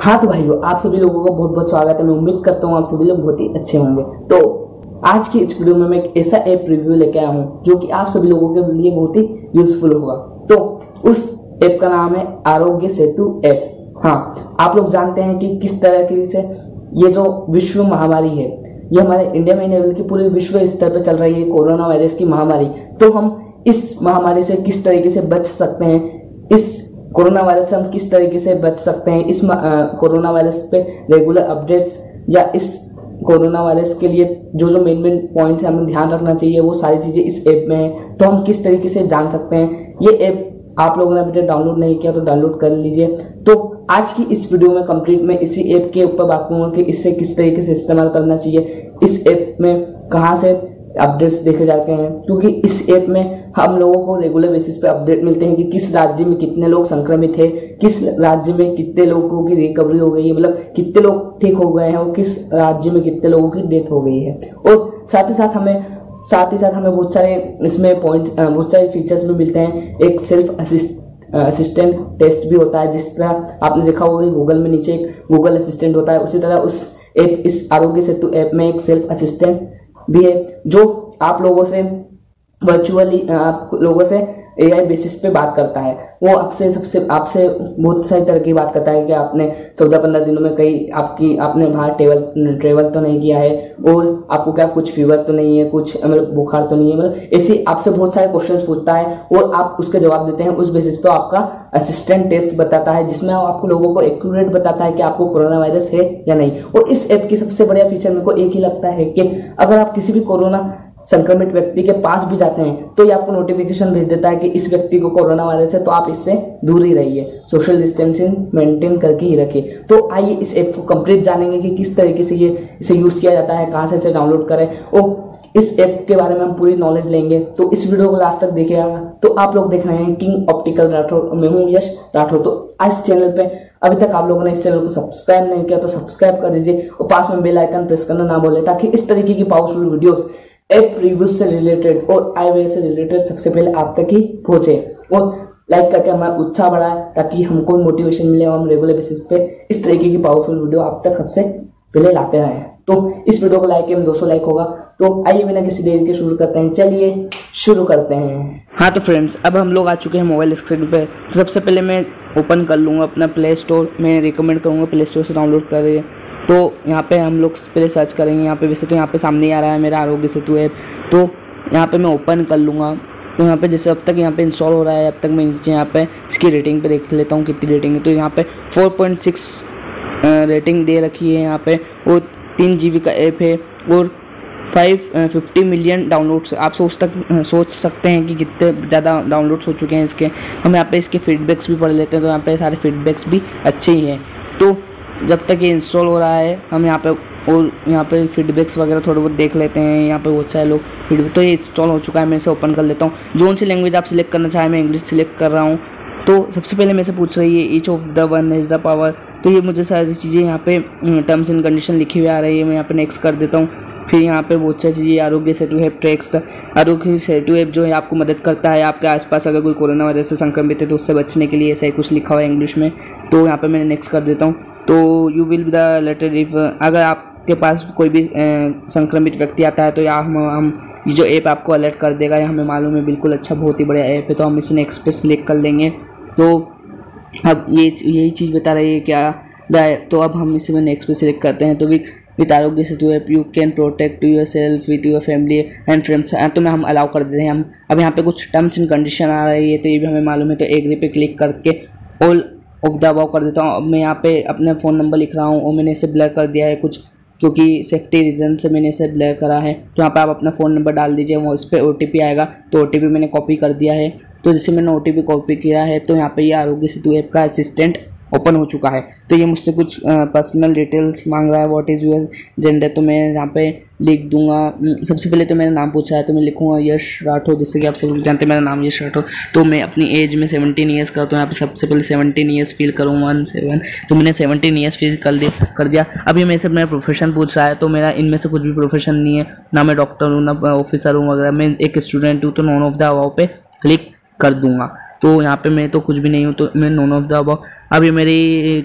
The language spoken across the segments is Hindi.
हाँ तो भाइयों, आप सभी लोगों का बहुत बहुत स्वागत है। मैं उम्मीद करता हूँ आप सभी लोग बहुत ही अच्छे होंगे। तो आज की इस वीडियो में मैं एक ऐसा ऐप रिव्यू लेके आया हूँ जो कि आप सभी लोगों के लिए बहुत ही यूजफुल होगा। तो उस ऐप का नाम है आरोग्य सेतु ऐप। हाँ, आप लोग जानते हैं कि किस तरह से ये जो विश्व महामारी है, ये हमारे इंडिया में नहीं बल्कि पूरे विश्व स्तर पर चल रही है, कोरोना वायरस की महामारी। तो हम इस महामारी से किस तरीके से बच सकते हैं, इस कोरोना वायरस से हम किस तरीके से बच सकते हैं, इस कोरोना वायरस पे रेगुलर अपडेट्स या इस कोरोना वायरस के लिए जो मेन पॉइंट्स हमें ध्यान रखना चाहिए, वो सारी चीजें इस ऐप में है। तो हम किस तरीके से जान सकते हैं। ये ऐप आप लोगों ने अभी तक डाउनलोड नहीं किया तो डाउनलोड कर लीजिए। तो आज की इस वीडियो में कंप्लीट में इसी ऐप के ऊपर बात करूंगा कि इससे किस तरीके से इस्तेमाल करना चाहिए, इस ऐप में कहाँ से अपडेट्स देखे जाते हैं, क्योंकि इस ऐप में हम लोगों को रेगुलर बेसिस पे अपडेट मिलते हैं कि किस राज्य में कितने लोग संक्रमित है, किस राज्य में कितने लोगों की रिकवरी हो गई है, मतलब कितने लोग ठीक हो गए हैं और किस राज्य में कितने लोगों की डेथ हो गई है। और साथ ही साथ हमें बहुत सारे इसमें पॉइंट्स, बहुत सारे फीचर्स भी मिलते हैं। एक सेल्फ असिस्टेंट टेस्ट भी होता है, जिस तरह आपने देखा होगा गूगल में नीचे एक गूगल असिस्टेंट होता है, उसी तरह उस ऐप, इस आरोग्य सेतु ऐप में एक सेल्फ असिस्टेंट भी है जो आप लोगों से वर्चुअली, आप लोगों से एआई बेसिस पे बात करता है। वो आपसे बहुत सारी तरह की बात करता है कि आपने 14-15 दिनों में आपने बाहर ट्रेवल तो नहीं किया है, और आपको क्या कुछ फीवर तो नहीं है, कुछ मतलब बुखार तो नहीं है, मतलब ऐसे आपसे बहुत सारे क्वेश्चंस पूछता है और आप उसके जवाब देते हैं। उस बेसिस पे आपका असिस्टेंट टेस्ट बताता है, जिसमें आपको लोगों को एक्यूरेट बताता है कि आपको कोरोना वायरस है या नहीं। और इस ऐप की सबसे बढ़िया फीचर मेरे को एक ही लगता है कि अगर आप किसी भी कोरोना संक्रमित व्यक्ति के पास भी जाते हैं तो ये आपको नोटिफिकेशन भेज देता है कि इस व्यक्ति को कोरोना वायरस है, तो आप इससे दूर ही रहिए, सोशल डिस्टेंसिंग मेंटेन करके ही रखिए। तो आइए इस ऐप को कंप्लीट जानेंगे कि किस तरीके से इसे यूज किया जाता है, कहां से इसे डाउनलोड करें, और इस ऐप के बारे में हम पूरी नॉलेज लेंगे। तो इस वीडियो को लास्ट तक देखिएगा। तो आप लोग देख रहे हैं किंग ऑप्टिकल राठौर, मैं हूँ यश राठौर। तो इस चैनल पे अभी तक आप लोगों ने इस चैनल को सब्सक्राइब नहीं किया तो सब्सक्राइब कर दीजिए और पास में बेल आइकन प्रेस करना ना भूलें, ताकि इस तरीके की पावरफुल वीडियोस ऐप रिव्यूज से रिलेटेड और आईओएस से रिलेटेड सबसे पहले आप तक ही पहुंचे। और लाइक करके हमारा उत्साह बढ़ाए ताकि हमको मोटिवेशन मिले और हम रेगुलर बेसिस पे इस तरीके की पावरफुल वीडियो आप तक सबसे पहले लाते रहें। तो इस वीडियो को लाइक करें, 200 लाइक होगा। तो आइए बिना किसी देरी के शुरू करते हैं। चलिए शुरू करते हैं। हाँ तो फ्रेंड्स, अब हम लोग आ चुके हैं मोबाइल स्क्रीन पे। तो सबसे पहले मैं ओपन कर लूँगा अपना प्ले स्टोर। मैं रिकमेंड करूँगा प्ले स्टोर से डाउनलोड करिए। तो यहाँ पे हम लोग पहले सर्च करेंगे। यहाँ पे वैसे तो यहाँ पे सामने ही आ रहा है मेरा आरोग्य सेतु ऐप। तो यहाँ पे मैं ओपन कर लूँगा। तो यहाँ पे जैसे अब तक यहाँ पे इंस्टॉल हो रहा है, अब तक मैं नीचे यहाँ पे इसकी रेटिंग पे देख लेता हूँ कितनी रेटिंग है। तो यहाँ पे 4.6 रेटिंग दे रखी है यहाँ पे। वो 3 GB का ऐप है और 50 मिलियन डाउनलोड्स। आप सोच सकते हैं कि कितने ज़्यादा डाउनलोड्स हो चुके हैं इसके। हम यहाँ पे इसके फीडबैक्स भी पढ़ लेते हैं। तो यहाँ पे सारे फीडबैक्स भी अच्छे ही हैं। तो जब तक ये इंस्टॉल हो रहा है हम यहाँ पे फीडबैक्स वगैरह थोड़े बहुत देख लेते हैं। यहाँ पे बहुत सारे लोग फीडबैक। तो ये इंस्टॉल हो चुका है, मैं इसे ओपन कर लेता हूँ। जोन सी लैंग्वेज आप सिलेक्ट करना चाहें, मैं इंग्लिश सिलेक्ट कर रहा हूँ। तो सबसे पहले मेरे से पूछ रही है each of the one is the power. तो ये मुझे सारी चीज़ें यहाँ पे टर्म्स एंड कंडीशन लिखी हुई आ रही है। मैं यहाँ पे नेक्स्ट कर देता हूँ। फिर यहाँ पे बहुत सारी चीज़ें, आरोग्य सेतु ऐप टेक्स्ट। आरोग्य सेतु ऐप जो है आपको मदद करता है आपके आसपास अगर कोई कोरोना वायरस से संक्रमित है तो उससे बचने के लिए, ऐसा ही कुछ लिखा हुआ है इंग्लिश में। तो यहाँ पे मैंने नेक्स्ट कर देता हूँ। तो you will be the letter if, अगर आपके पास कोई भी संक्रमित व्यक्ति आता है तो या हम ये जो ऐप आपको अलर्ट कर देगा, या हमें मालूम है बिल्कुल अच्छा, बहुत ही बढ़िया ऐप है। तो हम इसे नेक्स्ट पे सिलेक्ट कर लेंगे। तो अब यही चीज़ बता रही है क्या, तो अब हम इसे नेक्स्ट पे सिलेक्ट करते हैं। तो with Arogya Setu app you can protect yourself with your family and friends. तो मैं हम अलाउ कर देते हैं। हम अब यहाँ पे कुछ टर्म्स एंड कंडीशन आ रही है, तो ये भी हमें मालूम है। तो एग्री पे क्लिक करके ऑल ऑफ द अबव कर देता हूँ। अब मैं यहाँ पे अपना फ़ोन नंबर लिख रहा हूँ और मैंने इसे ब्लर कर दिया है कुछ, क्योंकि सेफ्टी रीज़न से मैंने इसे ब्लर करा है। तो यहाँ पे आप अपना फ़ोन नंबर डाल दीजिए, वो इस पर OTP आएगा। तो OTP मैंने कॉपी कर दिया है। तो जैसे मैंने OTP कॉपी किया है तो यहाँ पे ये आरोग्य सेतु ऐप का असिस्टेंट ओपन हो चुका है। तो ये मुझसे कुछ पर्सनल डिटेल्स मांग रहा है, व्हाट इज़ यूर जेंडर। तो मैं यहाँ पे लिख दूंगा। सबसे पहले तो मेरा नाम पूछा है तो मैं लिखूंगा यश राठौर, जैसे कि आप सब लोग जानते हैं मेरा नाम यश राठौर। तो मैं अपनी एज में 17 ईयर्स का, तो यहाँ पे सबसे पहले 17 ईयर्स फील करूँगा 17। तो मैंने 17 ईयर्स फील कर दिया। अभी मेरे से मेरा प्रोफेशन पूछ रहा है, तो मेरा इनमें से कुछ भी प्रोफेशन नहीं है, ना मैं डॉक्टर हूँ ना ऑफिसर हूँ वगैरह। मैं एक स्टूडेंट हूँ। तो नॉन ऑफ द अबव पे क्लिक कर दूंगा। तो यहाँ पे मैं तो कुछ भी नहीं हूँ, तो मैं नॉन ऑफ द अबव। अभी मेरी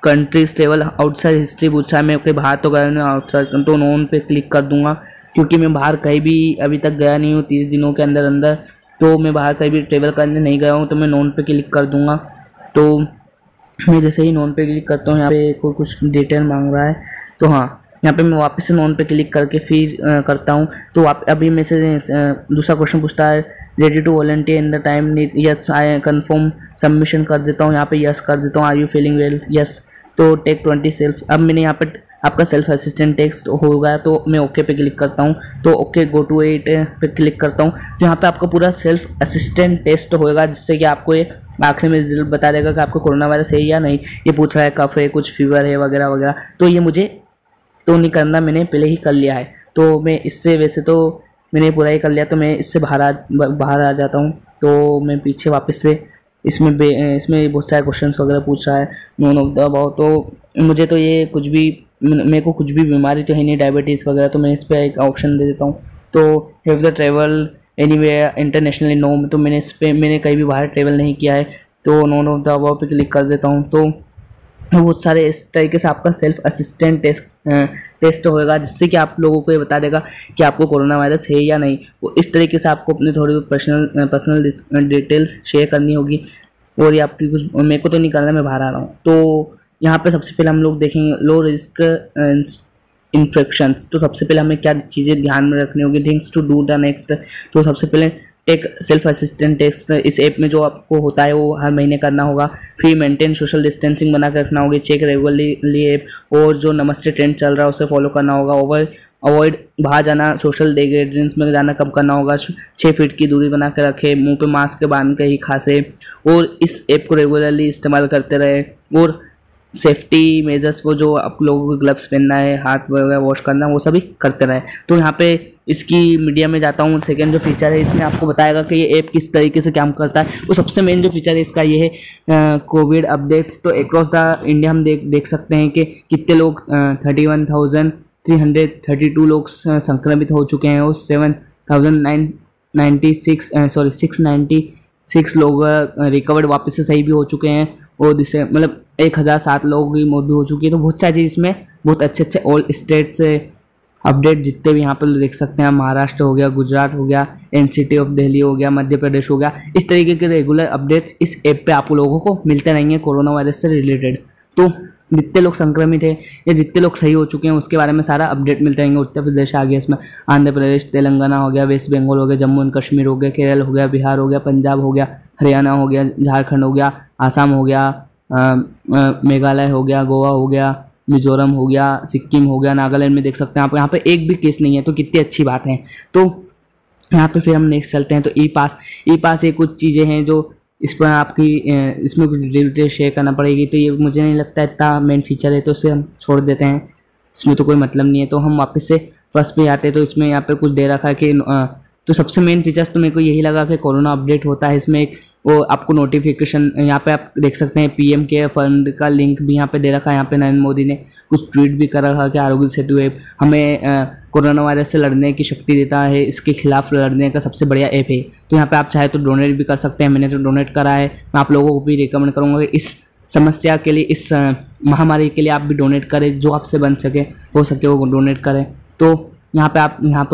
कंट्रीज ट्रेवल आउटसाइड हिस्ट्री पूछा है, मैं कहीं बाहर तो गया नहीं आउटसाइड, तो नॉन पे क्लिक कर दूंगा क्योंकि मैं बाहर कहीं भी अभी तक गया नहीं हूँ 30 दिनों के अंदर अंदर, तो मैं बाहर कहीं भी ट्रेवल करने नहीं गया हूँ, तो मैं नॉन पे क्लिक कर दूंगा। तो मैं जैसे ही नॉन पे क्लिक करता हूँ यहाँ पे कोई कुछ डिटेल मांग रहा है, तो हाँ यहाँ पे मैं वापस से नॉन पे क्लिक करके फिर करता हूँ। तो अभी मैं से दूसरा क्वेश्चन पूछता है ready to volunteer in the time need, yes I confirm submission कर देता हूँ, यहाँ पे यस कर देता हूँ। Are you feeling well, yes. तो टेक 20 सेल्फ, अब मैंने यहाँ पे आपका सेल्फ असिस्टेंट टेक्स्ट होगा तो मैं ओके पे क्लिक करता हूँ, तो ओके गो टू इट पे क्लिक करता हूँ। तो यहाँ पे आपका पूरा सेल्फ असिस्टेंट टेस्ट होगा, जिससे कि आपको ये आखिर में रिजल्ट बता देगा कि आपको कोरोना वायरस है या नहीं। ये पूछ रहा है कफ है, कुछ फीवर है वगैरह वगैरह, तो ये मुझे तो नहीं करना, मैंने पहले ही कर लिया है। तो मैं इससे वैसे तो मैंने पूरा ही कर लिया, तो मैं इससे बाहर आ जाता हूँ। तो मैं पीछे वापस से इसमें बहुत सारे क्वेश्चंस वगैरह पूछ रहा है नोन ऑफ द अबाउ, तो मुझे तो ये कुछ भी, मेरे को कुछ भी बीमारी तो है नहीं डायबिटीज़ वगैरह, तो मैं इस पर एक ऑप्शन दे देता हूँ। तो have the travel anywhere internationally, no, तो मैंने इस पर मैंने कहीं भी बाहर ट्रेवल नहीं किया है, तो नोन ऑफ द अबाउ पे क्लिक कर देता हूँ। तो बहुत सारे इस तरीके से आपका सेल्फ असिस्टेंट टेस्ट होगा, जिससे कि आप लोगों को ये बता देगा कि आपको कोरोना वायरस है या नहीं। वो इस तरीके से आपको अपनी थोड़ी पर्सनल डिटेल्स शेयर करनी होगी, और ये आपकी कुछ, मेरे को तो नहीं करना, मैं बाहर आ रहा हूँ। तो यहाँ पे सबसे पहले हम लोग देखेंगे लो रिस्क इन्फेक्शंस। तो सबसे पहले हमें क्या चीज़ें ध्यान में रखनी होगी, things to do the next. तो सबसे पहले टेक सेल्फ असिस्टेंट टेक्स्ट, इस ऐप में जो आपको होता है वो हर महीने करना होगा। फिर मेंटेन सोशल डिस्टेंसिंग बना कर रखना होगी, चेक रेगुलरली ऐप, और जो नमस्ते ट्रेंड चल रहा है उसे फॉलो करना होगा। अवॉइड बाहर जाना, सोशल गैदरिंग्स में जाना कम करना होगा। 6 फीट की दूरी बना कर रखे, मुंह पे मास्क बांध के ही खांसे, और इस ऐप को रेगुलरली इस्तेमाल करते रहे। और सेफ्टी मेजर्स, वो जो आप लोगों को ग्लव्स पहनना है, हाथ वगैरह वॉश करना, वो सभी करते रहे। तो यहाँ पे इसकी मीडिया में जाता हूँ, सेकंड जो फीचर है इसमें आपको बताएगा कि ये ऐप किस तरीके से काम करता है। वो सबसे मेन जो फीचर है इसका ये है कोविड अपडेट्स। तो अक्रॉस द इंडिया हम देख सकते हैं कि कितने लोग 31,332 लोग संक्रमित हो चुके हैं, और 696 लोग रिकवर्ड वापस से सही भी हो चुके हैं, और जिससे मतलब 1007 लोगों की मौत भी हो चुकी है। तो बहुत सारी चीज़ इसमें बहुत अच्छे ऑल स्टेट से अपडेट जितने भी यहाँ पर देख सकते हैं, महाराष्ट्र हो गया, गुजरात हो गया, एनसीटी ऑफ दिल्ली हो गया, मध्य प्रदेश हो गया, इस तरीके के रेगुलर अपडेट्स इस ऐप पे आप लोगों को मिलते रहेंगे कोरोना वायरस से रिलेटेड। तो जितने लोग संक्रमित हैं या जितने लोग सही हो चुके हैं उसके बारे में सारा अपडेट मिलते रहेंगे। उत्तर प्रदेश आ गया इसमें, आंध्र प्रदेश, तेलंगाना हो गया, वेस्ट बंगाल हो गया, जम्मू एंड कश्मीर हो गया, केरल हो गया, बिहार हो गया, पंजाब हो गया, हरियाणा हो गया, झारखंड हो गया, आसाम हो गया, मेघालय हो गया, गोवा हो गया, मिजोरम हो गया, सिक्किम हो गया, नागालैंड में देख सकते हैं आप, यहाँ पे एक भी केस नहीं है, तो कितनी अच्छी बात है। तो यहाँ पे फिर हम नेक्स्ट चलते हैं। तो ई पास ये कुछ चीज़ें हैं जो इस पर आपकी इसमें कुछ डिटेल शेयर करना पड़ेगी, तो ये मुझे नहीं लगता इतना मेन फीचर है, तो इसे हम छोड़ देते हैं, इसमें तो कोई मतलब नहीं है। तो हम वापस से फर्स्ट पे आते हैं। तो इसमें यहाँ पे कुछ दे रखा है कि तो सबसे मेन फीचर्स तो मेरे को यही लगा कि कोरोना अपडेट होता है इसमें, एक वो आपको नोटिफिकेशन यहाँ पे आप देख सकते हैं, पीएम केयर फंड का लिंक भी यहाँ पे दे रखा है। यहाँ पे नरेंद्र मोदी ने कुछ ट्वीट भी कर रखा है कि आरोग्य सेतु ऐप हमें कोरोना वायरस से लड़ने की शक्ति देता है, इसके खिलाफ लड़ने का सबसे बढ़िया ऐप है। तो यहाँ पे आप चाहे तो डोनेट भी कर सकते हैं, मैंने तो डोनेट करा है। मैं आप लोगों को भी रिकमेंड करूँगा कि इस समस्या के लिए, इस महामारी के लिए आप भी डोनेट करें, जो आपसे बन सके हो सके वो डोनेट करें। तो यहाँ पे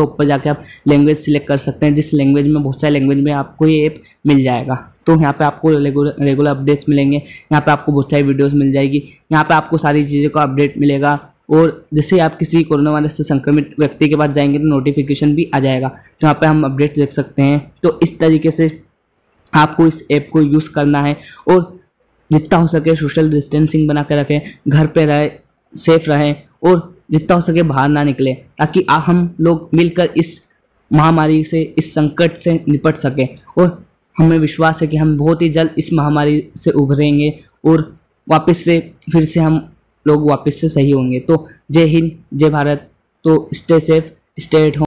ऊपर जाके आप लैंग्वेज सिलेक्ट कर सकते हैं, जिस लैंग्वेज में, बहुत सारे लैंग्वेज में आपको ये ऐप मिल जाएगा। तो यहाँ पे आपको रेगुलर अपडेट्स मिलेंगे, यहाँ पे आपको बहुत सारी वीडियोस मिल जाएगी, यहाँ पे आपको सारी चीज़ों का अपडेट मिलेगा। और जैसे आप किसी कोरोना वायरस से संक्रमित व्यक्ति के पास जाएंगे तो नोटिफिकेशन भी आ जाएगा, तो यहाँ पे हम अपडेट्स देख सकते हैं। तो इस तरीके से आपको इस ऐप को यूज़ करना है, और जितना हो सके सोशल डिस्टेंसिंग बना के रखें, घर पे रहे, सेफ रहें, और जितना हो सके बाहर ना निकले, ताकि हम लोग मिलकर इस महामारी से, इस संकट से निपट सकें। और हमें विश्वास है कि हम बहुत ही जल्द इस महामारी से उभरेंगे, और वापस से फिर से हम लोग वापस से सही होंगे। तो जय हिंद, जय भारत। तो stay safe, stay at home.